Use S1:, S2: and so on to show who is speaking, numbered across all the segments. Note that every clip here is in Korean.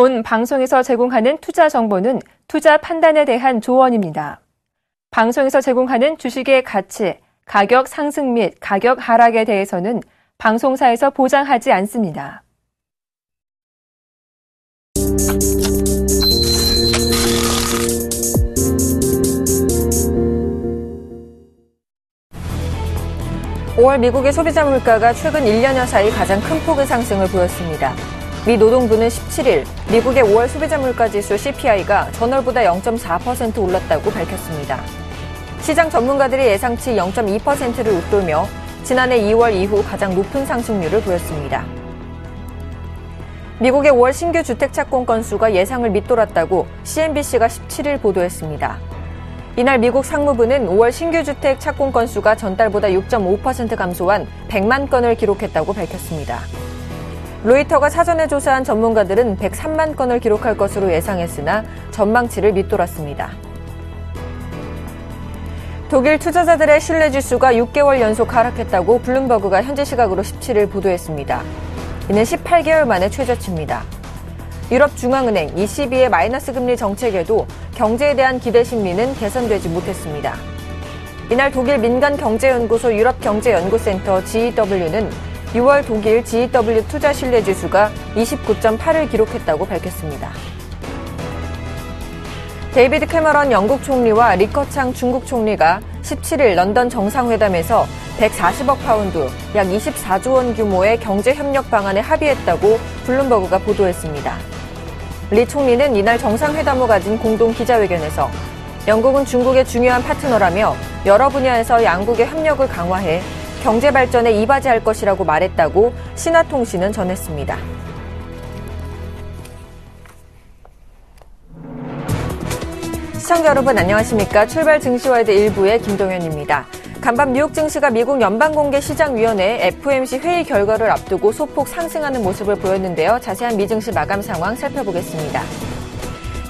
S1: 본 방송에서 제공하는 투자 정보는 투자 판단에 대한 조언입니다. 방송에서 제공하는 주식의 가치, 가격 상승 및 가격 하락에 대해서는 방송사에서 보장하지 않습니다. (5월) 미국의 소비자 물가가 최근 1년여 사이 가장 큰 폭의 상승을 보였습니다. 미 노동부는 17일 미국의 5월 소비자 물가 지수 CPI가 전월보다 0.4% 올랐다고 밝혔습니다. 시장 전문가들이 예상치 0.2%를 웃돌며 지난해 2월 이후 가장 높은 상승률을 보였습니다. 미국의 5월 신규 주택 착공 건수가 예상을 밑돌았다고 CNBC가 17일 보도했습니다. 이날 미국 상무부는 5월 신규 주택 착공 건수가 전달보다 6.5% 감소한 100만 건을 기록했다고 밝혔습니다. 로이터가 사전에 조사한 전문가들은 103만 건을 기록할 것으로 예상했으나 전망치를 밑돌았습니다. 독일 투자자들의 신뢰지수가 6개월 연속 하락했다고 블룸버그가 현지 시각으로 17일 보도했습니다. 이는 18개월 만에 최저치입니다. 유럽중앙은행 ECB의 마이너스 금리 정책에도 경제에 대한 기대 심리는 개선되지 못했습니다. 이날 독일 민간경제연구소 유럽경제연구센터 GEW는 6월 독일 GEW 투자 신뢰지수가 29.8을 기록했다고 밝혔습니다. 데이비드 캐머런 영국 총리와 리커창 중국 총리가 17일 런던 정상회담에서 140억 파운드, 약 24조 원 규모의 경제협력 방안에 합의했다고 블룸버그가 보도했습니다. 리 총리는 이날 정상회담 후 가진 공동 기자회견에서 영국은 중국의 중요한 파트너라며 여러 분야에서 양국의 협력을 강화해 경제 발전에 이바지할 것이라고 말했다고 신화통신은 전했습니다. 시청자 여러분 안녕하십니까? 출발 증시와이드 1부의 김동현입니다. 간밤 뉴욕 증시가 미국 연방공개시장위원회 FOMC 회의 결과를 앞두고 소폭 상승하는 모습을 보였는데요. 자세한 미증시 마감 상황 살펴보겠습니다.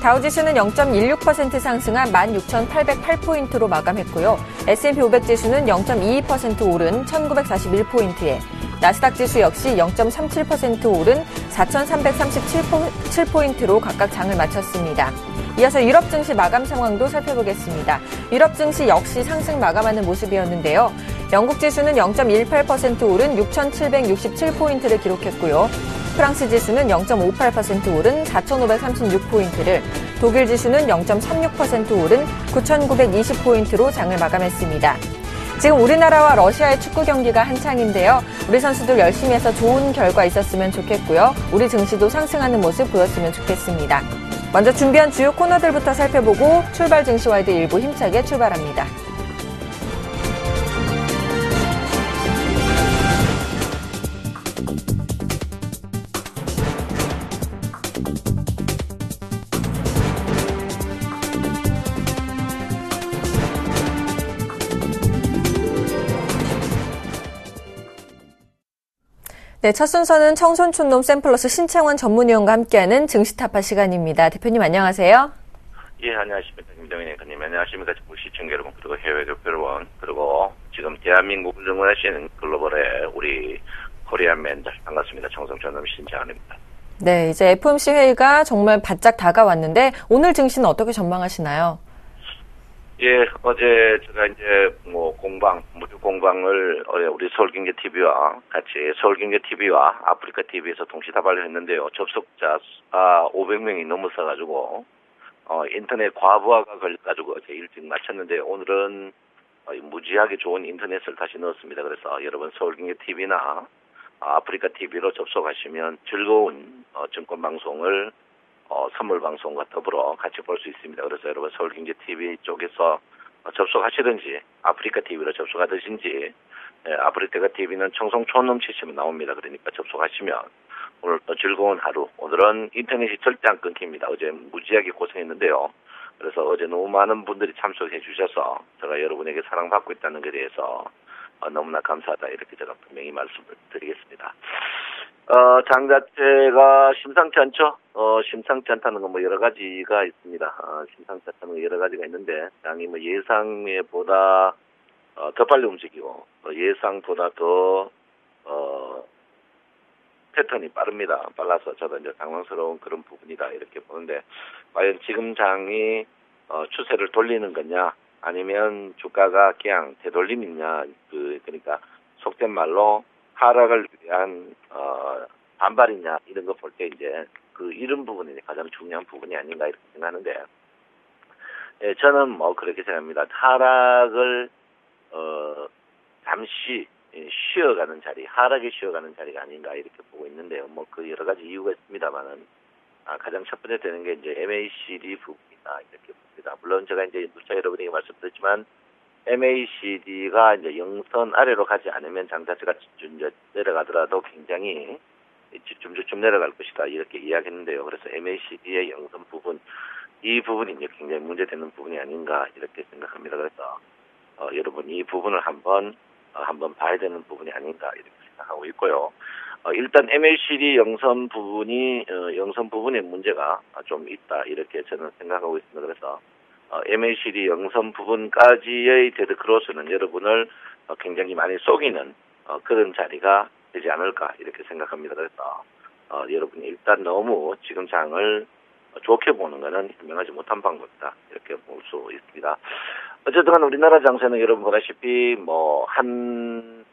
S1: 다우지수는 0.16% 상승한 16,808포인트로 마감했고요. S&P 500지수는 0.22% 오른 1,941포인트에 나스닥 지수 역시 0.37% 오른 4,337포인트로 각각 장을 마쳤습니다. 이어서 유럽 증시 마감 상황도 살펴보겠습니다. 유럽 증시 역시 상승 마감하는 모습이었는데요. 영국 지수는 0.18% 오른 6,767포인트를 기록했고요. 프랑스 지수는 0.58% 오른 4,536포인트를, 독일 지수는 0.36% 오른 9,920포인트로 장을 마감했습니다. 지금 우리나라와 러시아의 축구 경기가 한창인데요. 우리 선수들 열심히 해서 좋은 결과 있었으면 좋겠고요. 우리 증시도 상승하는 모습 보였으면 좋겠습니다. 먼저 준비한 주요 코너들부터 살펴보고 출발 증시와이드 1부 힘차게 출발합니다. 네, 첫 순서는 청손촌놈 샘플러스 신창원 전문위원과 함께하는 증시타파 시간입니다. 대표님 안녕하세요.
S2: 예, 안녕하십니까. 김동현 앵커님 안녕하십니까. 전국 시청자 여러분, 그리고 해외 교표 여러분, 그리고 지금 대한민국을 응원하시는 글로벌의 우리 코리안맨들 반갑습니다. 청손촌놈 신창원입니다.
S1: 네, 이제 FOMC 회의가 정말 바짝 다가왔는데 오늘 증시는 어떻게 전망하시나요?
S2: 예, 어제 제가 이제 무료 공방을 우리 서울경제TV와 같이 서울경제TV와 아프리카TV에서 동시다발을 했는데요. 접속자 500명이 넘어서가지고 인터넷 과부하가 걸려가지고 어제 일찍 마쳤는데 오늘은 무지하게 좋은 인터넷을 다시 넣었습니다. 그래서 여러분 서울경제TV나 아프리카TV로 접속하시면 즐거운 증권방송을 선물 방송과 더불어 같이 볼 수 있습니다. 그래서 여러분 서울경제TV 쪽에서 접속하시든지 아프리카TV로 접속하든지, 아프리카TV는 청송촌놈 치시면 나옵니다. 그러니까 접속하시면 오늘 또 즐거운 하루. 오늘은 인터넷이 절대 안 끊깁니다. 어제 무지하게 고생했는데요. 그래서 어제 너무 많은 분들이 참석해 주셔서 제가 여러분에게 사랑받고 있다는 것에 대해서 너무나 감사하다 이렇게 제가 분명히 말씀을 드리겠습니다. 장 자체가 심상치 않죠? 심상치 않다는 건 여러 가지가 있습니다. 심상치 않다는 건 여러 가지가 있는데, 장이 예상보다, 더 빨리 움직이고, 예상보다 더 패턴이 빠릅니다. 빨라서 저도 이제 당황스러운 그런 부분이다 이렇게 보는데 과연 지금 장이 추세를 돌리는 거냐 아니면 주가가 그냥 되돌림이냐 그러니까 속된 말로 하락을 위한 반발이냐 이런 거 볼 때 이제 이런 부분이 가장 중요한 부분이 아닌가 이렇게 생각하는데 예, 저는 뭐 그렇게 생각합니다. 하락을 잠시 쉬어가는 자리, 하락이 쉬어가는 자리가 아닌가 이렇게 보고 있는데요. 뭐 그 여러 가지 이유가 있습니다만은 가장 첫 번째 되는 게 이제 MACD 부분이다 이렇게 봅니다. 물론 제가 이제 누차 여러분에게 말씀드렸지만 MACD가 이제 영선 아래로 가지 않으면 장자체가 이제 내려가더라도 굉장히 좀 내려갈 것이다 이렇게 이야기했는데요. 그래서 MACD의 영선 부분 이 부분이 이제 굉장히 문제되는 부분이 아닌가 이렇게 생각합니다. 그래서 여러분 이 부분을 한번 봐야 되는 부분이 아닌가 이렇게 생각하고 있고요. 일단 MACD 영선 부분의 문제가 좀 있다 이렇게 저는 생각하고 있습니다. 그래서 MACD 영선 부분까지의 데드 크로스는 여러분을 굉장히 많이 속이는 그런 자리가 되지 않을까 이렇게 생각합니다. 그래서 여러분이 일단 너무 지금 장을 좋게 보는 것은 현명하지 못한 방법이다 이렇게 볼 수 있습니다. 어쨌든 우리나라 장세는 여러분 보다시피 뭐 한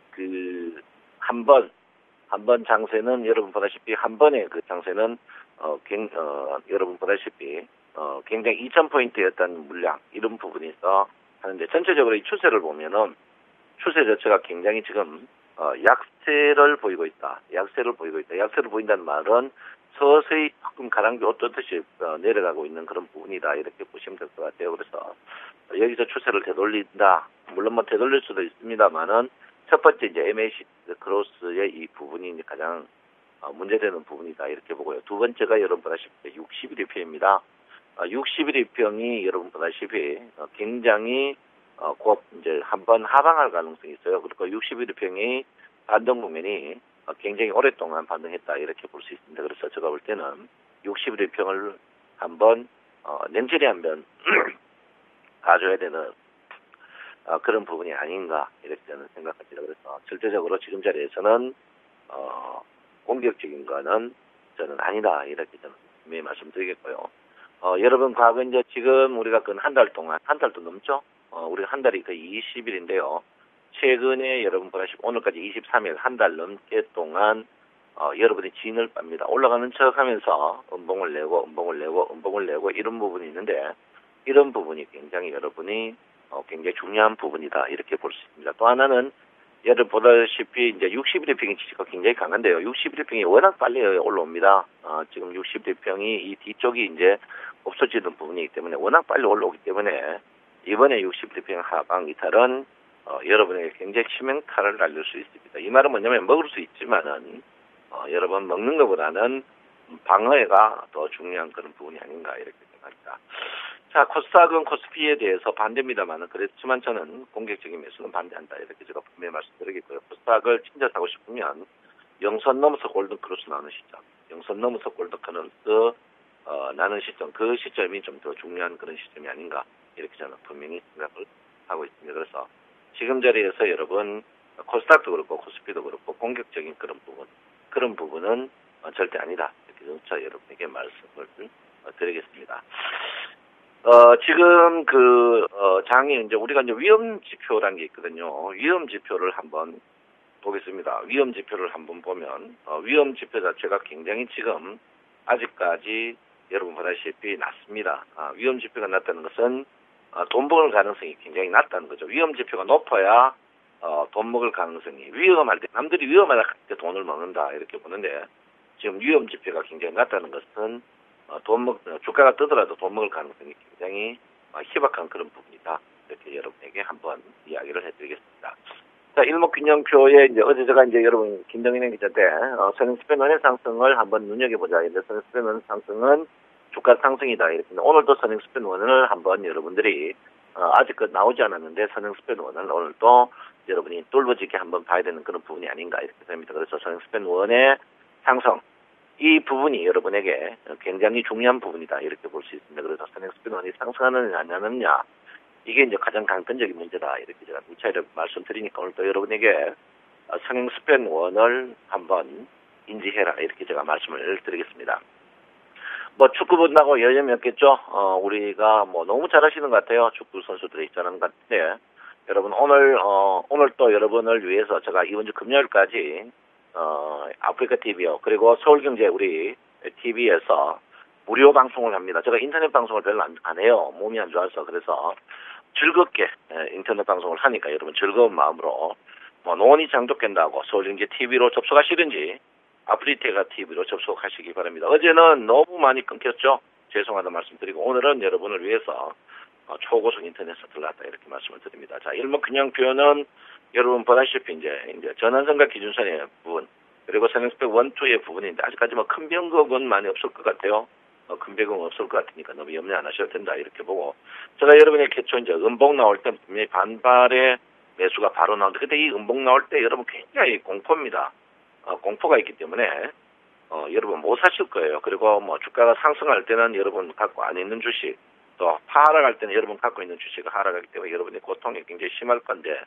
S2: 번 장세는 여러분 보다시피 한 번의 그 장세는 여러분 보다시피 굉장히 2,000포인트였던 물량 이런 부분에서 하는데 전체적으로 이 추세를 보면은 추세 자체가 굉장히 지금 약세를 보이고 있다. 약세를 보인다는 말은 서서히 조금 가랑비 옷 떴듯이 내려가고 있는 그런 부분이다 이렇게 보시면 될 것 같아요. 그래서 여기서 추세를 되돌린다. 물론 뭐 되돌릴 수도 있습니다만은 첫 번째 이제 MACD 크로스의 이 부분이 이제 가장 문제되는 부분이다 이렇게 보고요. 두 번째가 여러분 보다시피 60일 이평입니다. 60일 이평이 여러분 보다시피 굉장히 곧 이제 한번 하방할 가능성이 있어요. 그리고 60일 이평이 반등 국면이 굉장히 오랫동안 반등했다 이렇게 볼 수 있습니다. 그래서 제가 볼 때는 60일 이평을 한번 냉철히 한번 가져야 되는 그런 부분이 아닌가 이렇게 저는 생각합니다. 그래서 절대적으로 지금 자리에서는 공격적인 거는 저는 아니다 이렇게 저는 분명히 말씀드리겠고요. 여러분 과거 이제 지금 우리가 한 달 동안 한 달도 넘죠? 우리가 한 달이 거의 20일인데요. 최근에 여러분 보다시피 오늘까지 23일 한 달 넘게 동안 여러분이 진을 빱니다. 올라가는 척하면서 음봉을 내고 이런 부분이 있는데 이런 부분이 굉장히 여러분이 굉장히 중요한 부분이다 이렇게 볼 수 있습니다. 또 하나는 여러분 보다시피 이제 60일 평이 지지가 굉장히 강한데요. 60일 평이 워낙 빨리 올라옵니다. 지금 60일 평이 이 뒤쪽이 이제 없어지는 부분이기 때문에 워낙 빨리 올라오기 때문에 이번에 60일 평 하방 이탈은 여러분에게 굉장히 치명타를 날릴 수 있습니다. 이 말은 뭐냐면 먹을 수 있지만은 여러분 먹는 것보다는 방어가 더 중요한 그런 부분이 아닌가 이렇게 생각합니다. 자, 코스닥은 코스피에 대해서 반대입니다만은 그렇지만 저는 공격적인 매수는 반대한다 이렇게 제가 분명히 말씀드리겠고요. 코스닥을 진짜 사고 싶으면 영선 넘어서 골든 크로스 나는 시점, 영선 넘어서 골든 크로스 나는 시점, 그 시점이 좀 더 중요한 그런 시점이 아닌가 이렇게 저는 분명히 생각을 하고 있습니다. 그래서 지금 자리에서 여러분 코스닥도 그렇고 코스피도 그렇고 공격적인 그런 부분은 절대 아니다 이렇게 점차 여러분에게 말씀을 드리겠습니다. 지금 장이 이제 우리가 이제 위험 지표라는 게 있거든요. 위험 지표를 한번 보겠습니다. 위험 지표를 한번 보면 위험 지표 자체가 굉장히 지금 아직까지 여러분 보다시피 낮습니다. 위험 지표가 낮다는 것은 돈 먹을 가능성이 굉장히 낮다는 거죠. 위험 지표가 높아야 돈 먹을 가능성이 위험할 때 남들이 위험하다 할 때 돈을 먹는다 이렇게 보는데 지금 위험 지표가 굉장히 낮다는 것은 주가가 뜨더라도 돈 먹을 가능성이 굉장히 희박한 그런 부분이다. 이렇게 여러분에게 한번 이야기를 해드리겠습니다. 자, 일목균형표에 이제 어제 제가 이제 여러분 김정인 기자한테 선행스팬원의 상승을 한번 눈여겨보자. 이제 선행스팬원 상승은 주가 상승이다. 이렇게 오늘도 선행스팬원을 한번 여러분들이 아직 나오지 않았는데 선행스팬원을 오늘도 여러분이 뚫어지게 한번 봐야 되는 그런 부분이 아닌가 이렇게 생각합니다. 그래서 선행스팬원의 상승 이 부분이 여러분에게 굉장히 중요한 부분이다 이렇게 볼 수 있습니다. 그래서 선행스팬원이 상승하느냐 안 하느냐 이게 이제 가장 강건적인 문제다 이렇게 제가 무차례 말씀드리니까 오늘 또 여러분에게 선행스팬원을 한번 인지해라 이렇게 제가 말씀을 드리겠습니다. 뭐 축구 본다고 여념이 없겠죠. 우리가 뭐 너무 잘하시는 것 같아요. 축구 선수들이 잘하는 것 같은데 여러분 오늘 또 여러분을 위해서 제가 이번 주 금요일까지 아프리카 TV요 그리고 서울경제 우리 TV에서 무료 방송을 합니다. 제가 인터넷 방송을 별로 안 해요. 몸이 안 좋아서. 그래서 즐겁게 인터넷 방송을 하니까 여러분 즐거운 마음으로 뭐 논의 장독된다고 서울경제 TV로 접속하시든지 아프리카 TV로 접속하시기 바랍니다. 어제는 너무 많이 끊겼죠. 죄송하다는 말씀드리고 오늘은 여러분을 위해서 초고속 인터넷에 들어갔다 이렇게 말씀을 드립니다. 자, 일목균형 표현은 여러분 보다시피 이제 전환선과 기준선의 부분 그리고 선행스펙 1, 2의 부분인데 아직까지 뭐 큰 변곡은 많이 없을 것 같아요. 큰 변곡은 없을 것 같으니까 너무 염려 안 하셔도 된다 이렇게 보고 제가 여러분의 개초 이제 음봉 나올 때 분명히 반발의 매수가 바로 나오는데 근데 이 음봉 나올 때 여러분 굉장히 공포입니다. 공포가 있기 때문에 여러분 못 사실 거예요. 그리고 뭐 주가가 상승할 때는 여러분 갖고 안 있는 주식 또 하락할 때는 여러분 갖고 있는 주식이 하락하기 때문에 여러분의 고통이 굉장히 심할 건데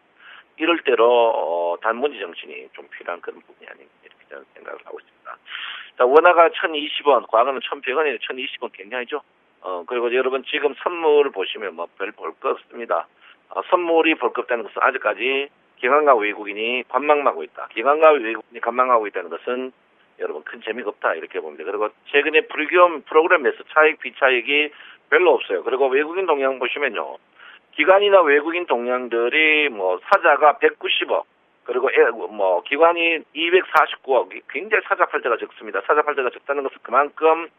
S2: 이럴 때로 단문지 정신이 좀 필요한 그런 부분이 아닌가 이렇게 저는 생각을 하고 있습니다. 자, 원화가 1,020원, 과거는 1,100원이에요. 1,020원 굉장히죠. 그리고 여러분 지금 선물 보시면 뭐 별 볼 거 없습니다. 선물이 볼 거 없다는 것은 아직까지 기관과 외국인이 관망하고 있다. 기관과 외국인이 관망하고 있다는 것은 여러분 큰 재미가 없다 이렇게 봅니다. 그리고 최근에 불기업 프로그램에서 차익 비차익이 별로 없어요. 그리고 외국인 동향 보시면요. 기관이나 외국인 동향들이 뭐 사자가 190억 그리고 뭐 기관이 249억 굉장히 사자 팔자가 적습니다. 사자 팔자가 적다는 것은 그만큼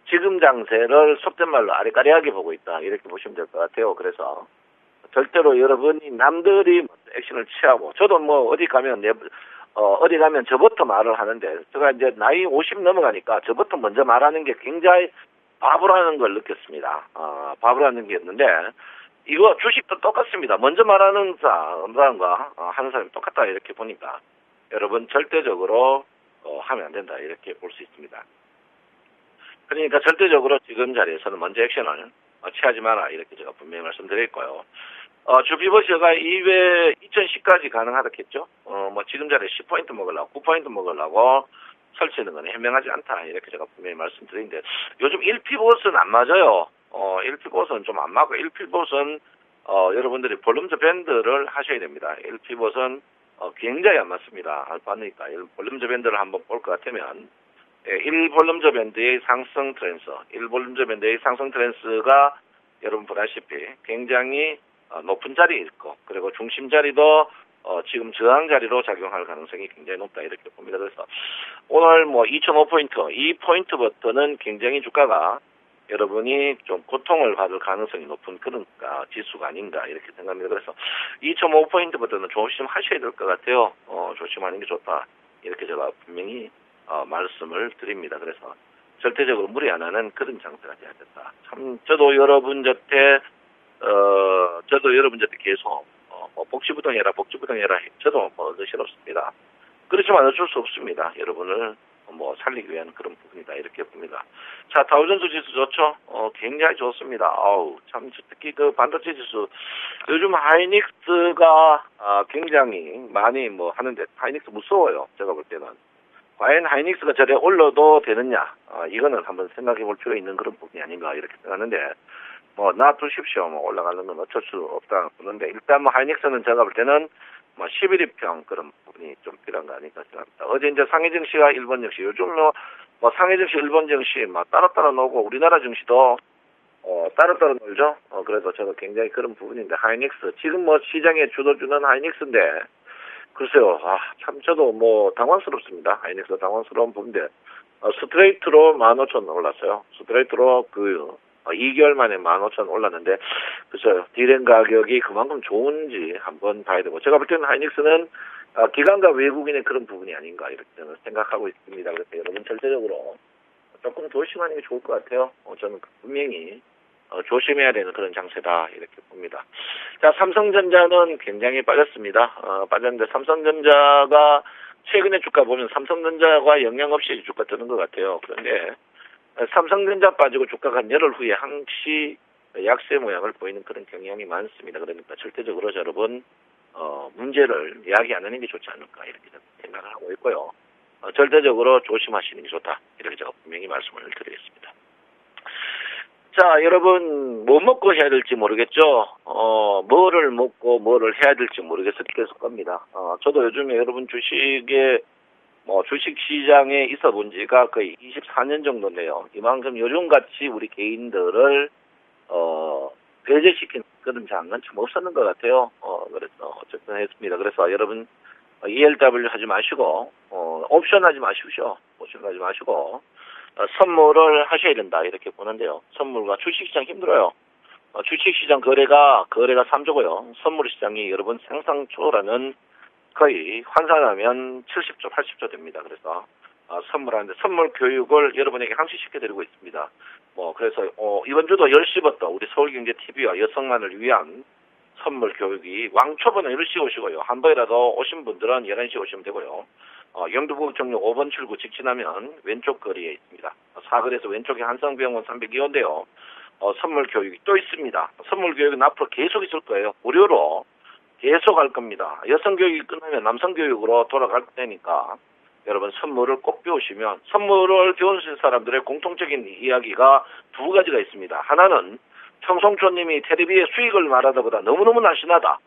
S2: 지금 장세를 속된 말로 아리까리하게 보고 있다 이렇게 보시면 될 것 같아요. 그래서 절대로 여러분이 남들이 액션을 취하고 저도 뭐 어디 가면 저부터 말을 하는데 제가 이제 나이 50 넘어가니까 저부터 먼저 말하는 게 굉장히 바보라는 걸 느꼈습니다. 바보라는 게 있는데 이거 주식도 똑같습니다. 먼저 말하는 사람과 하는 사람이 똑같다 이렇게 보니까 여러분 절대적으로 하면 안 된다 이렇게 볼 수 있습니다. 그러니까 절대적으로 지금 자리에서는 먼저 액션을 취하지 마라 이렇게 제가 분명히 말씀드렸고요. 주피버시가 2010까지 가능하다겠죠. 뭐 지금 자리에 10포인트 먹으려고 9포인트 먹으려고 설치는 건 현명하지 않다 이렇게 제가 분명히 말씀드리는데 요즘 1피봇은 안 맞아요. 1피봇은 좀 안 맞고 1피봇은 여러분들이 볼륨저 밴드를 하셔야 됩니다. 1피봇은 굉장히 안 맞습니다. 봤으니까 볼륨저 밴드를 한번 볼 것 같으면 1볼륨저 밴드의 상승 트렌드 1볼륨저 밴드의 상승 트렌드가 여러분 보다시피 굉장히 높은 자리에 있고 그리고 중심 자리도 지금 저항 자리로 작용할 가능성이 굉장히 높다 이렇게 봅니다. 그래서 오늘 뭐 2,005포인트 이 포인트부터는 굉장히 주가가 여러분이 좀 고통을 받을 가능성이 높은 그런 지수가 아닌가 이렇게 생각합니다. 그래서 2,005포인트부터는 조심하셔야 될 것 같아요. 조심하는 게 좋다 이렇게 제가 분명히 말씀을 드립니다. 그래서 절대적으로 무리 안 하는 그런 장세가 돼야 된다. 참 저도 여러분 곁에 계속 복지부동해라 저도 뭐 싫었습니다. 그렇지만 어쩔 수 없습니다. 여러분을 뭐 살리기 위한 그런 부분이다 이렇게 봅니다. 자, 다우존스 지수 좋죠? 굉장히 좋습니다. 참 특히 그 반도체 지수 요즘 하이닉스가 굉장히 많이 뭐 하는데 하이닉스 무서워요. 제가 볼 때는 과연 하이닉스가 저래 올라도 되느냐 이거는 한번 생각해 볼 필요 있는 그런 부분이 아닌가 이렇게 생각하는데 뭐 놔두십시오. 뭐 올라가는 건 어쩔 수 없다 그러는데 일단 뭐 하이닉스는 제가 볼 때는 뭐 11일평 그런 부분이 좀 필요한 거 아닐까 생각합니다. 어제 이제 상해 증시가 일본 증시 요즘 뭐 상해 증시 일본 증시 막 따로 놓고 우리나라 증시도 따로 놀죠. 그래서 저도 굉장히 그런 부분인데 하이닉스 지금 뭐 시장에 주도주는 하이닉스인데 글쎄요. 참 저도 뭐 당황스럽습니다. 하이닉스 당황스러운 부분인데 스트레이트로 15,000 올랐어요. 스트레이트로 2개월 만에 15,000 올랐는데 그래서 디램 가격이 그만큼 좋은지 한번 봐야 되고 제가 볼 때는 하이닉스는 기관과 외국인의 그런 부분이 아닌가 이렇게 저는 생각하고 있습니다. 그래서 여러분 절대적으로 조금 조심하는 게 좋을 것 같아요. 저는 분명히 조심해야 되는 그런 장세다 이렇게 봅니다. 자, 삼성전자는 굉장히 빠졌습니다. 빠졌는데 삼성전자가 최근에 주가 보면 삼성전자가 영향 없이 주가 뜨는 것 같아요. 그런데 삼성전자 빠지고 주가가 열흘 후에 항시 약세 모양을 보이는 그런 경향이 많습니다. 그러니까 절대적으로 여러분 문제를 이야기 안 하는 게 좋지 않을까 이렇게 생각을 하고 있고요. 절대적으로 조심하시는 게 좋다. 이렇게 제가 분명히 말씀을 드리겠습니다. 자, 여러분, 뭐 먹고 해야 될지 모르겠죠? 뭐를 먹고 뭐를 해야 될지 모르겠을 겁니다. 저도 요즘에 여러분 주식 시장에 있어 본 지가 거의 24년 정도인데요. 이만큼 요즘같이 우리 개인들을, 배제시킨 그런 장은 참 없었는 것 같아요. 그래서 어쨌든 했습니다. 그래서 여러분, ELW 하지 마시고, 옵션 하지 마십시오. 옵션 하지 마시고, 선물을 하셔야 된다. 이렇게 보는데요. 선물과 주식시장 힘들어요. 주식시장 거래가 3조고요. 선물시장이 여러분 상상 초월하는 거의 환산하면 70조, 80조 됩니다. 그래서, 선물하는데 선물 교육을 여러분에게 항시시켜드리고 있습니다. 그래서, 이번 주도 10시부터 우리 서울경제TV와 여성만을 위한 선물 교육이 왕초보는 10시 오시고요. 한 번이라도 오신 분들은 11시 오시면 되고요. 영등포구청역 5번 출구 직진하면 왼쪽 거리에 있습니다. 사거리에서 왼쪽에 한성병원 302호인데요. 선물 교육이 또 있습니다. 선물 교육은 앞으로 계속 있을 거예요. 무료로 계속 할 겁니다. 여성 교육이 끝나면 남성 교육으로 돌아갈 테니까 여러분 선물을 꼭 배우시면 선물을 배우실 사람들의 공통적인 이야기가 두 가지가 있습니다. 하나는 청송초님이 텔레비에 수익을 말하다보다 너무너무 날씬하다.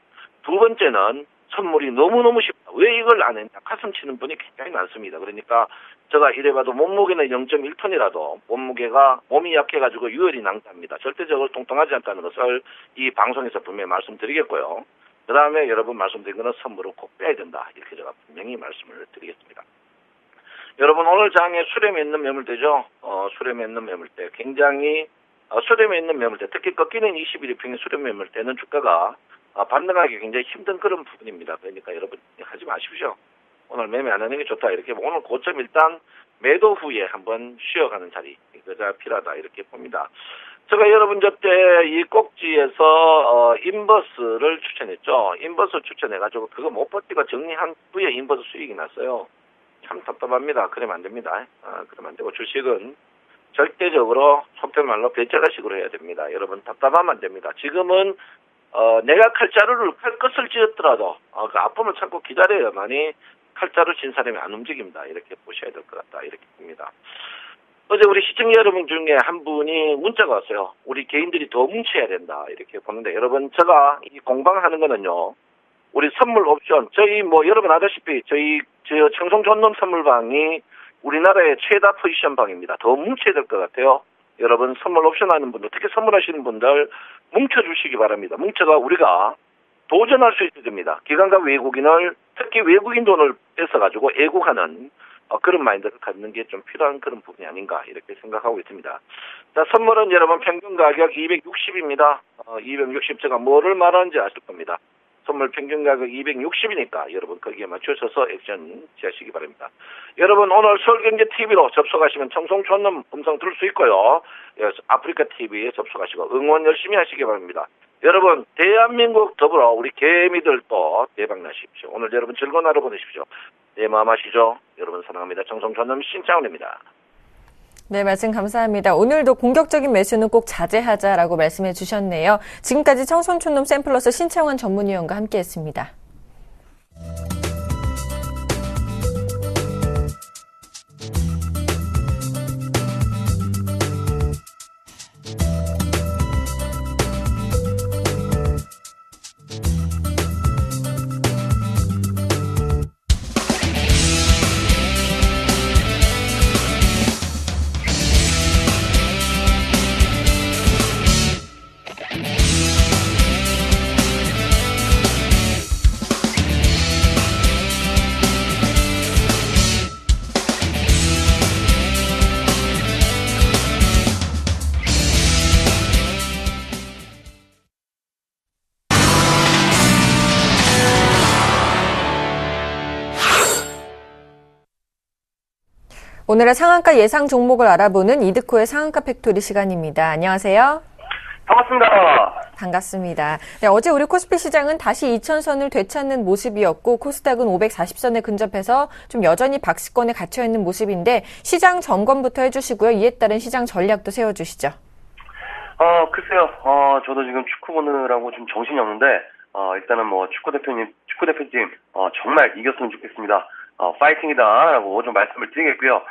S2: 두 번째는 선물이 너무너무 쉽다. 왜 이걸 안 했냐. 가슴 치는 분이 굉장히 많습니다. 그러니까 제가 이래봐도 몸무게는 0.1톤이라도 몸이 약해가지고 유혈이 낭자합니다. 절대적으로 통통하지 않다는 것을 이 방송에서 분명히 말씀드리겠고요. 그 다음에 여러분 말씀드린 거는 선물을 꼭 빼야 된다. 이렇게 제가 분명히 말씀을 드리겠습니다. 여러분 오늘 장에 수렴에 있는 매물대죠. 수렴에 있는 매물대 굉장히 수렴에 있는 매물대 특히 꺾이는 21일 평균 수렴 매물대는 주가가 반등하기 굉장히 힘든 그런 부분입니다. 그러니까 여러분 하지 마십시오. 오늘 매매 안 하는 게 좋다. 이렇게 오늘 고점 일단 매도 후에 한번 쉬어가는 자리 그가 필요하다. 이렇게 봅니다. 제가 여러분 저때 이 꼭지에서 인버스를 추천했죠. 인버스 추천해가지고 그거 못 버티고 정리한 후에 인버스 수익이 났어요. 참 답답합니다. 그러면 안 됩니다. 그러면 안 되고 주식은 절대적으로 속된 말로 배째라식으로 해야 됩니다. 여러분 답답하면 안 됩니다. 지금은 내가 칼끝을 찧었더라도 그 아픔을 참고 기다려야만이 칼자루 친 사람이 안 움직입니다. 이렇게 보셔야 될 것 같다. 이렇게 봅니다. 어제 우리 시청자 여러분 중에 한 분이 문자가 왔어요. 우리 개인들이 더 뭉쳐야 된다. 이렇게 보는데 여러분 제가 이 공방하는 거는요. 우리 선물 옵션 저희 여러분 아다시피 저희 청송촌놈 선물방이 우리나라의 최다 포지션 방입니다. 더 뭉쳐야 될 것 같아요. 여러분 선물 옵션 하는 분들 특히 선물하시는 분들 뭉쳐주시기 바랍니다. 뭉쳐가 우리가 도전할 수 있게 됩니다. 기관과 외국인을 특히 외국인 돈을 뺏어가지고 애국하는 그런 마인드를 갖는 게 좀 필요한 그런 부분이 아닌가 이렇게 생각하고 있습니다. 자, 선물은 여러분 평균 가격 260입니다. 260 제가 뭐를 말하는지 아실 겁니다. 선물 평균 가격 260이니까 여러분 거기에 맞추셔서 액션 취하시기 바랍니다. 여러분 오늘 서울경제TV로 접속하시면 청송촌놈 음성 들을 수 있고요. 아프리카 TV에 접속하시고 응원 열심히 하시기 바랍니다. 여러분 대한민국 더불어 우리 개미들도 대박나십시오. 오늘 여러분 즐거운 하루 보내십시오. 내 마음 아시죠? 여러분 사랑합니다. 청송촌놈 신창훈입니다.
S1: 네, 말씀 감사합니다. 오늘도 공격적인 매수는 꼭 자제하자라고 말씀해 주셨네요. 지금까지 청송촌놈 샘플러스 신창원 전문위원과 함께했습니다. 오늘의 상한가 예상 종목을 알아보는 이드코의 상한가 팩토리 시간입니다. 안녕하세요.
S3: 반갑습니다.
S1: 반갑습니다. 네, 어제 우리 코스피 시장은 다시 2,000선을 되찾는 모습이었고 코스닥은 540선에 근접해서 좀 여전히 박스권에 갇혀있는 모습인데 시장 점검부터 해주시고요. 이에 따른 시장 전략도 세워주시죠.
S3: 글쎄요. 저도 지금 축구 보느라고 좀 정신이 없는데 일단은 축구 대표님 정말 이겼으면 좋겠습니다. 파이팅이다라고 좀 말씀을 드리겠고요.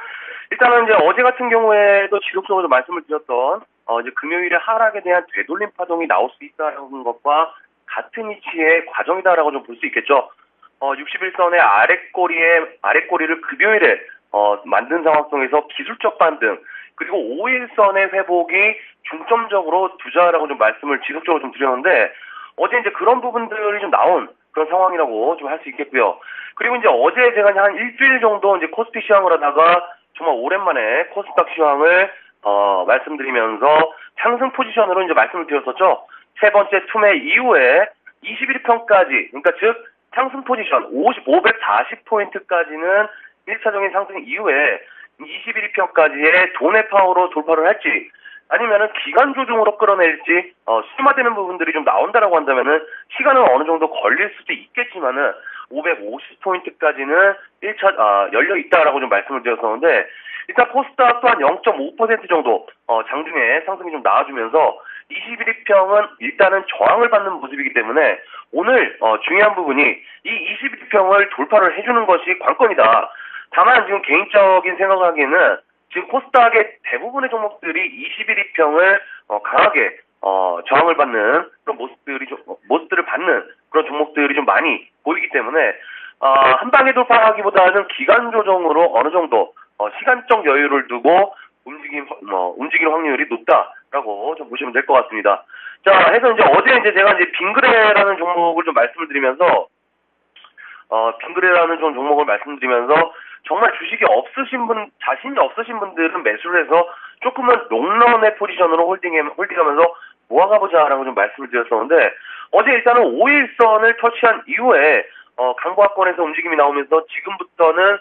S3: 일단은 이제 어제 같은 경우에도 지속적으로 말씀을 드렸던 이제 금요일에 하락에 대한 되돌림 파동이 나올 수 있다는 것과 같은 이치의 과정이다라고 좀 볼 수 있겠죠. 61선의 아랫꼬리를 금요일에 만든 상황 속에서 기술적 반등, 그리고 5일선의 회복이 중점적으로 두자라고 좀 말씀을 지속적으로 좀 드렸는데, 어제 이제 그런 부분들이 좀 나온 그런 상황이라고 좀 할 수 있겠고요. 그리고 이제 어제 제가 한 일주일 정도 이제 코스피 시황을 하다가 정말 오랜만에 코스닥 시황을 말씀드리면서 상승 포지션으로 이제 말씀을 드렸었죠. 세 번째 투매 이후에 21평까지, 그러니까 즉 상승 포지션 540포인트까지는 1차적인 상승 이후에 21평까지의 돈의 파워로 돌파를 할지, 아니면은 기간 조정으로 끌어낼지 수렴화되는 부분들이 좀 나온다라고 한다면은 시간은 어느 정도 걸릴 수도 있겠지만은 550포인트까지는 1차 열려 있다라고 좀 말씀을 드렸었는데, 일단 코스닥 또한 0.5% 정도 장중에 상승이 좀 나와주면서 21평은 일단은 저항을 받는 모습이기 때문에 오늘 중요한 부분이 이 21평을 돌파를 해주는 것이 관건이다. 다만 지금 개인적인 생각하기에는 지금 코스닥의 대부분의 종목들이 21평을 강하게 저항을 받는 그런 모습들을 받는 그런 종목들이 좀 많이 보이기 때문에 한 방에 돌파하기보다는 기간 조정으로 어느 정도 시간적 여유를 두고 움직일 확률이 높다라고 좀 보시면 될 것 같습니다. 자, 해서 이제 어제 이제 제가 이제 빙그레라는 종목을 좀 말씀을 드리면서 정말 주식이 자신이 없으신 분들은 매수를 해서 조금은 롱런의 포지션으로 홀딩하면서 모아가보자라고 좀 말씀을 드렸었는데, 어제 일단은 5일선을 터치한 이후에 강보합권에서 움직임이 나오면서 지금부터는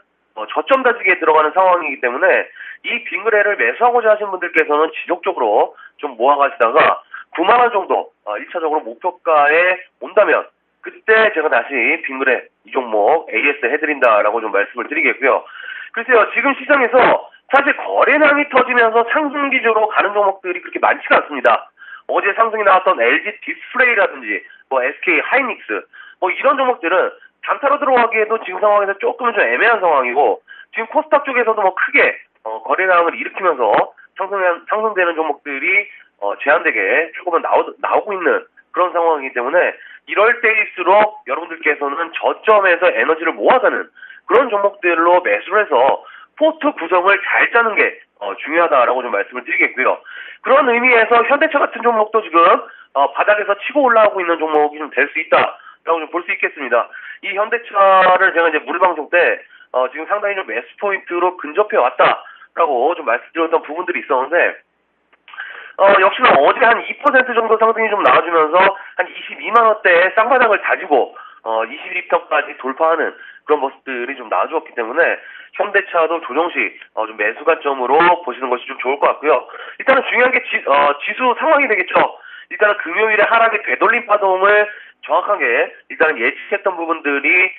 S3: 저점 다지기에 들어가는 상황이기 때문에 이 빙그레를 매수하고자 하신 분들께서는 지속적으로 좀 모아가시다가 9만원 정도 1차적으로 목표가에 온다면 그때 제가 다시 빙그레 이 종목 AS 해드린다라고 좀 말씀을 드리겠고요. 글쎄요, 지금 시장에서 사실 거래량이 터지면서 상승 기조로 가는 종목들이 그렇게 많지가 않습니다. 어제 상승이 나왔던 LG 디스플레이라든지 SK 하이닉스 이런 종목들은 단타로 들어가기에도 지금 상황에서 조금은 좀 애매한 상황이고, 지금 코스닥 쪽에서도 크게 거래량을 일으키면서 상승되는 종목들이 제한되게 조금은 나오고 있는 그런 상황이기 때문에 이럴 때일수록 여러분들께서는 저점에서 에너지를 모아가는 그런 종목들로 매수를 해서 포트 구성을 잘 짜는 게 중요하다라고 좀 말씀을 드리겠고요. 그런 의미에서 현대차 같은 종목도 지금 바닥에서 치고 올라오고 있는 종목이 좀 될 수 있다라고 좀 볼 수 있겠습니다. 이 현대차를 제가 이제 무료방송 때 지금 상당히 좀 매수 포인트로 근접해 왔다라고 좀 말씀드렸던 부분들이 있었는데, 역시나 어제 한 2% 정도 상승이 좀 나와주면서 한 22만원대의 쌍바닥을 다지고 21평까지 돌파하는 그런 모습들이 좀 나와주었기 때문에 현대차도 조정시 좀 매수 관점으로 보시는 것이 좀 좋을 것 같고요. 일단은 중요한 게 지수 상황이 되겠죠. 일단은 금요일에 하락의 되돌림 파동을 정확하게 일단은 예측했던 부분들이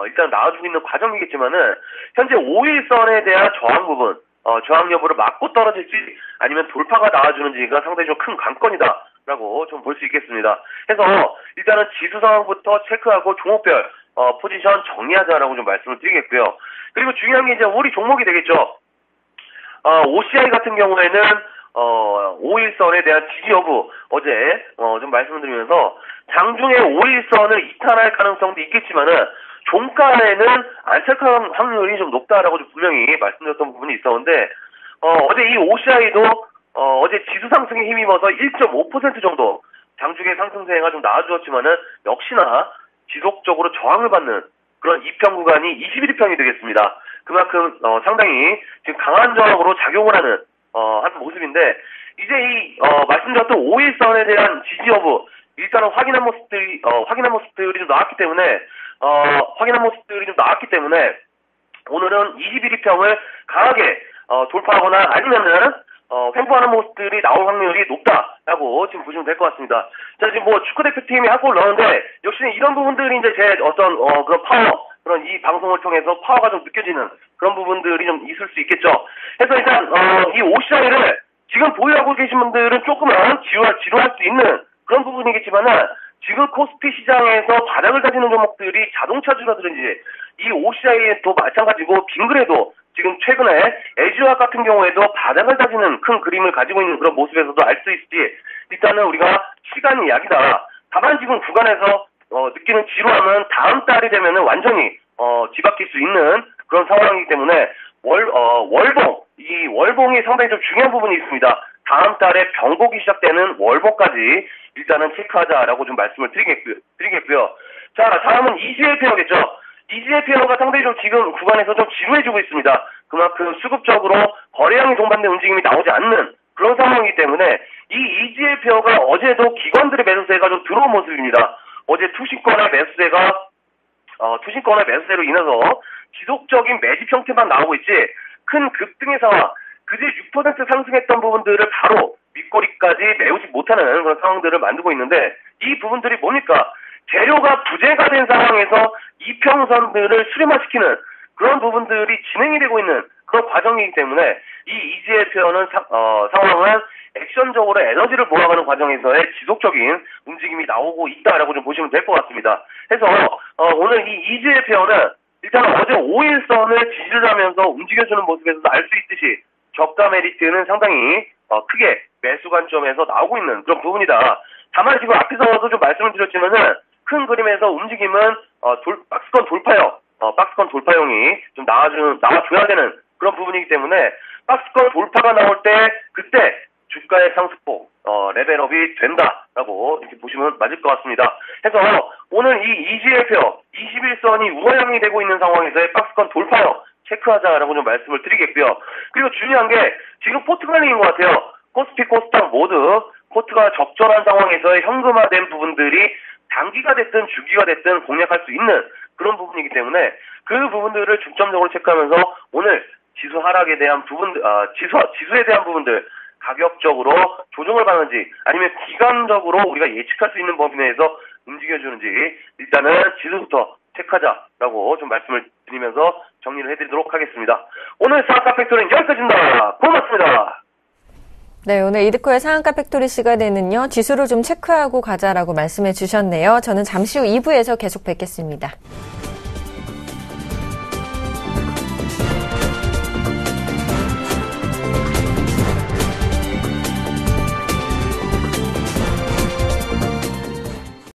S3: 일단 나와주고 있는 과정이겠지만은 현재 5일선에 대한 저항 부분, 저항 여부를 막고 떨어질지 아니면 돌파가 나와주는지가 상당히 좀 큰 관건이다라고 좀 볼 수 있겠습니다. 해서 일단은 지수 상황부터 체크하고 종목별 포지션 정리하자라고 좀 말씀을 드리겠고요. 그리고 중요한 게 이제 우리 종목이 되겠죠. OCI 같은 경우에는 5일선에 대한 지지 여부 어제 좀 말씀을 드리면서 장중에 5일선을 이탈할 가능성도 있겠지만은 종가에는 안착할 확률이 좀 높다라고 좀 분명히 말씀드렸던 부분이 있었는데, 어제 이 OCI도 어제 지수 상승에 힘입어서 1.5% 정도 장중에 상승세가 좀 나와주었지만은 역시나 지속적으로 저항을 받는 그런 2평 구간이 21평이 되겠습니다. 그만큼 상당히 지금 강한 저항으로 작용을 하는 모습인데, 이제 이 말씀드렸던 5일선에 대한 지지 여부 일단은 확인한 모습들이 좀 나왔기 때문에 오늘은 21평을 강하게 돌파하거나 아니면은 횡보하는 모습들이 나올 확률이 높다라고 지금 보시면 될 것 같습니다. 자, 지금 축구대표팀이 한 골 넣었는데 역시 이런 부분들이 이제 제 어떤 그런 파워, 그런 이 방송을 통해서 파워가 좀 느껴지는 그런 부분들이 좀 있을 수 있겠죠. 그래서 일단 이 OCI를 지금 보유하고 계신 분들은 조금은 지루할 수 있는 그런 부분이겠지만은 지금 코스피 시장에서 바닥을 다지는 종목들이 자동차주라든지 이 OCI도 마찬가지고 빙그레도 지금 최근에 애지화학 같은 경우에도 바닥을 다지는 큰 그림을 가지고 있는 그런 모습에서도 알 수 있지. 일단은 우리가 시간이 약이다. 다만 지금 구간에서 느끼는 지루함은 다음 달이 되면은 완전히 뒤바뀔 수 있는 그런 상황이기 때문에 이 월봉이 상당히 좀 중요한 부분이 있습니다. 다음 달에 변곡이 시작되는 월봉까지 일단은 체크하자라고 좀 말씀을 드리겠고요. 자, 다음은 EGL 페어겠죠. EGL 페어가 상당히 좀 지금 구간에서 좀 지루해지고 있습니다. 그만큼 수급적으로 거래량이 동반된 움직임이 나오지 않는 그런 상황이기 때문에 이 EGL 페어가 어제도 기관들의 매수세가 좀 들어온 모습입니다. 어제 투신권의 매수세로 인해서 지속적인 매집 형태만 나오고 있지 큰 급등의 상황, 그제 6% 상승했던 부분들을 바로 윗꼬리까지 메우지 못하는 그런 상황들을 만들고 있는데 이 부분들이 뭡니까? 재료가 부재가 된 상황에서 이평선들을 수렴화시키는 그런 부분들이 진행이 되고 있는 그런 과정이기 때문에 이 EGL 페어는 상황은 액션적으로 에너지를 모아가는 과정에서의 지속적인 움직임이 나오고 있다라고 좀 보시면 될 것 같습니다. 해서 오늘 이 EGL 페어는 일단 어제 5일선을 지지를 하면서 움직여주는 모습에서도 알 수 있듯이 저가 메리트는 상당히 크게 매수 관점에서 나오고 있는 그런 부분이다. 다만 지금 앞에서도 좀 말씀을 드렸지만은 큰 그림에서 움직임은 박스권 돌파형이 좀 나와줘야 되는 그런 부분이기 때문에 박스권 돌파가 나올 때 그때 주가의 상승폭 레벨업이 된다라고 이렇게 보시면 맞을 것 같습니다. 해서 오늘 이 EGL 페어 21선이 우하향이 되고 있는 상황에서의 박스권 돌파형 체크하자라고 좀 말씀을 드리겠고요. 그리고 중요한 게 지금 포트갈링인 것 같아요. 코스피 코스닥 모두 포트가 적절한 상황에서의 현금화된 부분들이 단기가 됐든 주기가 됐든 공략할 수 있는 그런 부분이기 때문에 그 부분들을 중점적으로 체크하면서 오늘 지수 하락에 대한 지수에 대한 부분들 가격적으로 조정을 받는지 아니면 기간적으로 우리가 예측할 수 있는 범위 내에서 움직여주는지 일단은 지수부터 체크하자라고 좀 말씀을 드리면서 정리를 해드리도록 하겠습니다. 오늘 상한가 팩토리는 여기까지입니다. 고맙습니다.
S1: 네, 오늘 이드코의 상한가 팩토리 시간에는요, 지수를 좀 체크하고 가자라고 말씀해 주셨네요. 저는 잠시 후 2부에서 계속 뵙겠습니다.